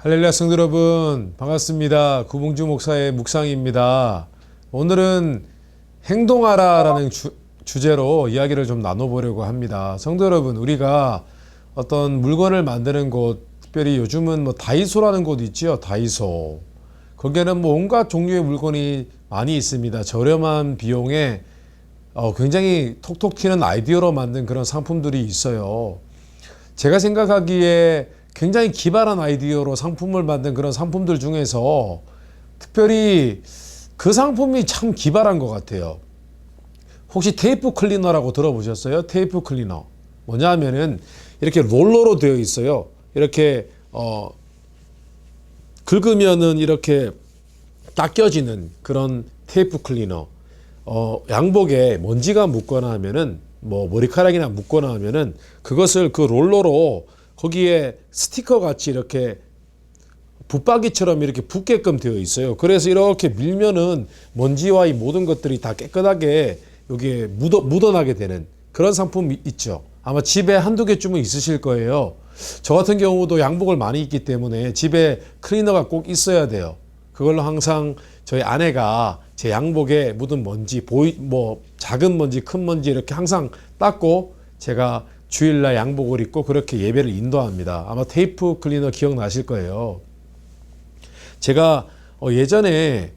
할렐루야 성도 여러분 반갑습니다. 구봉주 목사의 묵상입니다. 오늘은 행동하라 라는 주제로 이야기를 좀 나눠보려고 합니다. 성도 여러분, 우리가 어떤 물건을 만드는 곳, 특별히 요즘은 다이소라는 곳 있지요. 다이소. 거기에는 온갖 종류의 물건이 많이 있습니다. 저렴한 비용에 굉장히 톡톡 튀는 아이디어로 만든 그런 상품들이 있어요. 제가 생각하기에 굉장히 기발한 아이디어로 상품을 만든 그런 상품들 중에서 특별히 그 상품이 참 기발한 것 같아요. 혹시 테이프 클리너라고 들어보셨어요? 테이프 클리너. 뭐냐 하면은 이렇게 롤러로 되어 있어요. 이렇게 긁으면은 이렇게 닦여지는 그런 테이프 클리너. 양복에 먼지가 묻거나 하면은 머리카락이나 묻거나 하면은 그것을 그 롤러로 거기에 스티커 같이 이렇게 붙박이처럼 이렇게 붙게끔 되어 있어요. 그래서 이렇게 밀면은 먼지와 이 모든 것들이 다 깨끗하게 여기에 묻어나게 되는 그런 상품이 있죠. 아마 집에 한두 개쯤은 있으실 거예요. 저 같은 경우도 양복을 많이 입기 때문에 집에 클리너가 꼭 있어야 돼요. 그걸로 항상 저희 아내가 제 양복에 묻은 먼지, 작은 먼지, 큰 먼지 이렇게 항상 닦고 제가 주일날 양복을 입고 그렇게 예배를 인도합니다. 아마 테이프 클리너 기억나실 거예요. 제가 예전에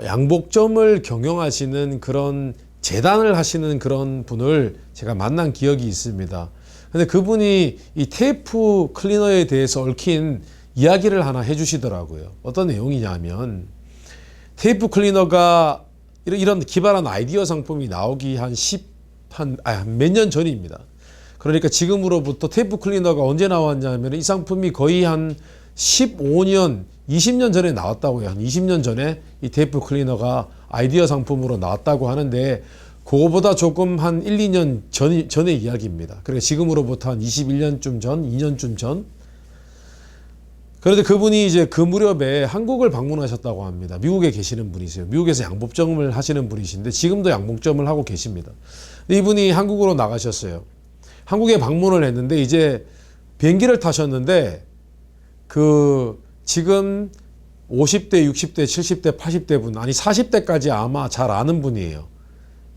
양복점을 경영하시는 그런 재단을 하시는 그런 분을 제가 만난 기억이 있습니다. 근데 그분이 이 테이프 클리너에 대해서 얽힌 이야기를 하나 해주시더라고요. 어떤 내용이냐면 테이프 클리너가 이런 기발한 아이디어 상품이 나오기 몇 년 전입니다. 그러니까 지금으로부터 테이프 클리너가 언제 나왔냐면 이 상품이 거의 한 15년, 20년 전에 나왔다고요. 한 20년 전에 이 테이프 클리너가 아이디어 상품으로 나왔다고 하는데 그거보다 조금 한 1, 2년 전의 이야기입니다. 그러니까 지금으로부터 한 21년쯤 전, 2년쯤 전. 그런데 그분이 이제 그 무렵에 한국을 방문하셨다고 합니다. 미국에 계시는 분이세요. 미국에서 양복점을 하시는 분이신데 지금도 양복점을 하고 계십니다. 이분이 한국으로 나가셨어요. 한국에 방문을 했는데 이제 비행기를 타셨는데 지금 50대, 60대, 70대, 80대 분, 아니 40대까지 아마 잘 아는 분이에요.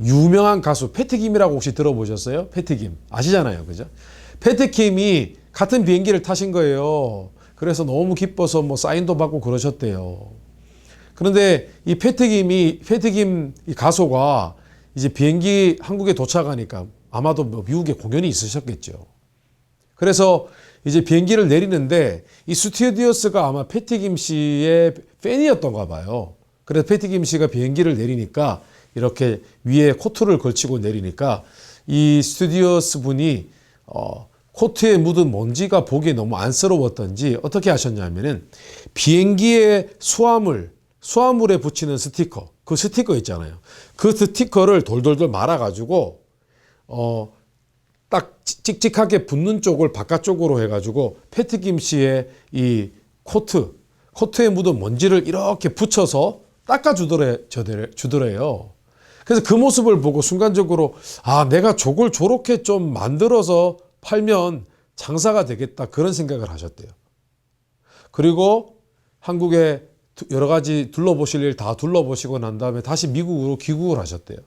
유명한 가수 패티김이라고 혹시 들어보셨어요? 패티김 아시잖아요, 그죠? 패티김이 같은 비행기를 타신 거예요. 그래서 너무 기뻐서 사인도 받고 그러셨대요. 그런데 이 패티김 이 가수가 이제 비행기 한국에 도착하니까 아마도 미국에 공연이 있으셨겠죠. 그래서 이제 비행기를 내리는데 이 스튜어디어스가 아마 패티김 씨의 팬이었던가 봐요. 그래서 패티김 씨가 비행기를 내리니까 이렇게 위에 코트를 걸치고 내리니까 이 스튜어디어스 분이 코트에 묻은 먼지가 보기에 너무 안쓰러웠던지 어떻게 하셨냐면은 비행기의 수화물에 붙이는 스티커, 그 스티커 있잖아요. 그 스티커를 돌돌돌 말아가지고 딱 찍찍하게 붙는 쪽을 바깥쪽으로 해가지고 패티김 씨의 이 코트에 묻은 먼지를 이렇게 붙여서 닦아주더래요. 그래서 그 모습을 보고 순간적으로 내가 저걸 저렇게 좀 만들어서 팔면 장사가 되겠다 그런 생각을 하셨대요. 그리고 한국에 여러 가지 둘러보실 일 다 둘러보시고 난 다음에 다시 미국으로 귀국을 하셨대요.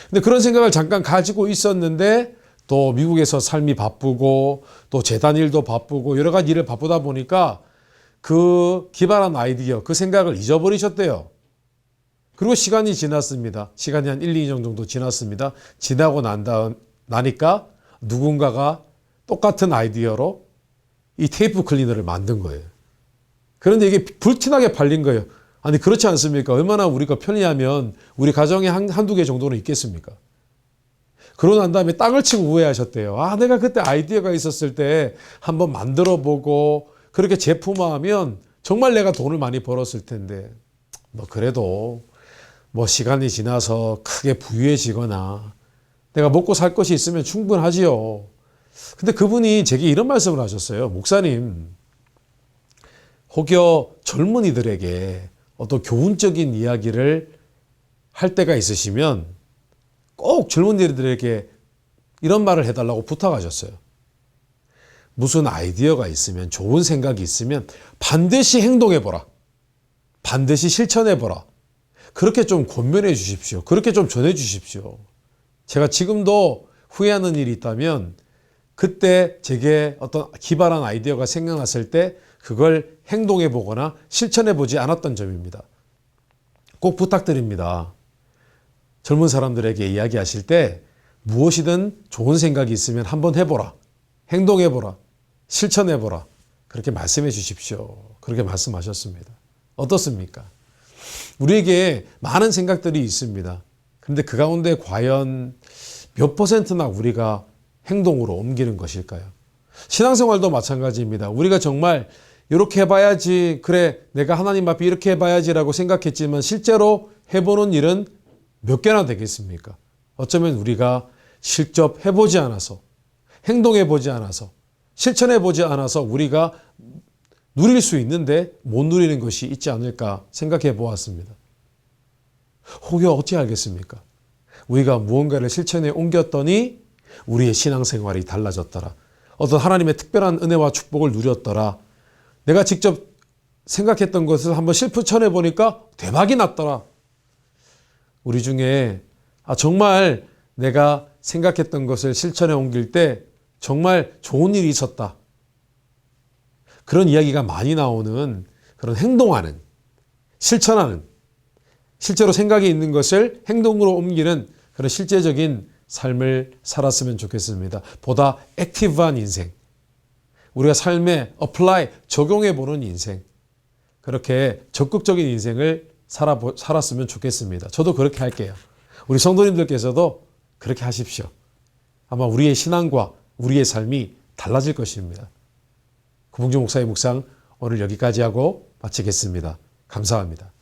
근데 그런 생각을 잠깐 가지고 있었는데 또 미국에서 삶이 바쁘고 또 재단 일도 바쁘고 여러 가지 일을 바쁘다 보니까 그 기발한 아이디어, 그 생각을 잊어버리셨대요. 그리고 시간이 지났습니다. 시간이 한 1, 2년 정도 지났습니다. 지나고 나니까 누군가가 똑같은 아이디어로 이 테이프 클리너를 만든 거예요. 그런데 이게 불티나게 팔린 거예요. 아니 그렇지 않습니까? 얼마나 우리가 편리하면 우리 가정에 한두 개 정도는 있겠습니까? 그러고 난 다음에 땅을 치고 후회하셨대요. 내가 그때 아이디어가 있었을 때 한번 만들어 보고 그렇게 제품화하면 정말 내가 돈을 많이 벌었을 텐데 그래도 시간이 지나서 크게 부유해지거나 내가 먹고 살 것이 있으면 충분하지요. 근데 그분이 제게 이런 말씀을 하셨어요. 목사님, 혹여 젊은이들에게 어떤 교훈적인 이야기를 할 때가 있으시면 꼭 젊은이들에게 이런 말을 해달라고 부탁하셨어요. 무슨 아이디어가 있으면, 좋은 생각이 있으면 반드시 행동해보라. 반드시 실천해보라. 그렇게 좀 권면해 주십시오. 그렇게 좀 전해 주십시오. 제가 지금도 후회하는 일이 있다면 그때 제게 어떤 기발한 아이디어가 생각났을 때 그걸 행동해 보거나 실천해 보지 않았던 점입니다. 꼭 부탁드립니다. 젊은 사람들에게 이야기하실 때 무엇이든 좋은 생각이 있으면 한번 해보라. 행동해 보라. 실천해 보라. 그렇게 말씀해 주십시오. 그렇게 말씀하셨습니다. 어떻습니까? 우리에게 많은 생각들이 있습니다. 그런데 그 가운데 과연 몇 %나 우리가 행동으로 옮기는 것일까요? 신앙생활도 마찬가지입니다. 우리가 정말 이렇게 해봐야지, 그래 내가 하나님 앞에 이렇게 해봐야지라고 생각했지만 실제로 해보는 일은 몇 개나 되겠습니까? 어쩌면 우리가 직접 해보지 않아서, 행동해보지 않아서, 실천해보지 않아서 우리가 누릴 수 있는데 못 누리는 것이 있지 않을까 생각해 보았습니다. 혹여 어찌 알겠습니까? 우리가 무언가를 실천에 옮겼더니 우리의 신앙생활이 달라졌더라. 어떤 하나님의 특별한 은혜와 축복을 누렸더라. 내가 직접 생각했던 것을 한번 실천해 보니까 대박이 났더라. 우리 중에 정말 내가 생각했던 것을 실천에 옮길 때 정말 좋은 일이 있었다. 그런 이야기가 많이 나오는 그런 행동하는, 실천하는, 실제로 생각이 있는 것을 행동으로 옮기는 그런 실제적인 삶을 살았으면 좋겠습니다. 보다 액티브한 인생, 우리가 삶에 apply, 적용해보는 인생, 그렇게 적극적인 인생을 살았으면 좋겠습니다. 저도 그렇게 할게요. 우리 성도님들께서도 그렇게 하십시오. 아마 우리의 신앙과 우리의 삶이 달라질 것입니다. 구봉주 목사의 묵상 오늘 여기까지 하고 마치겠습니다. 감사합니다.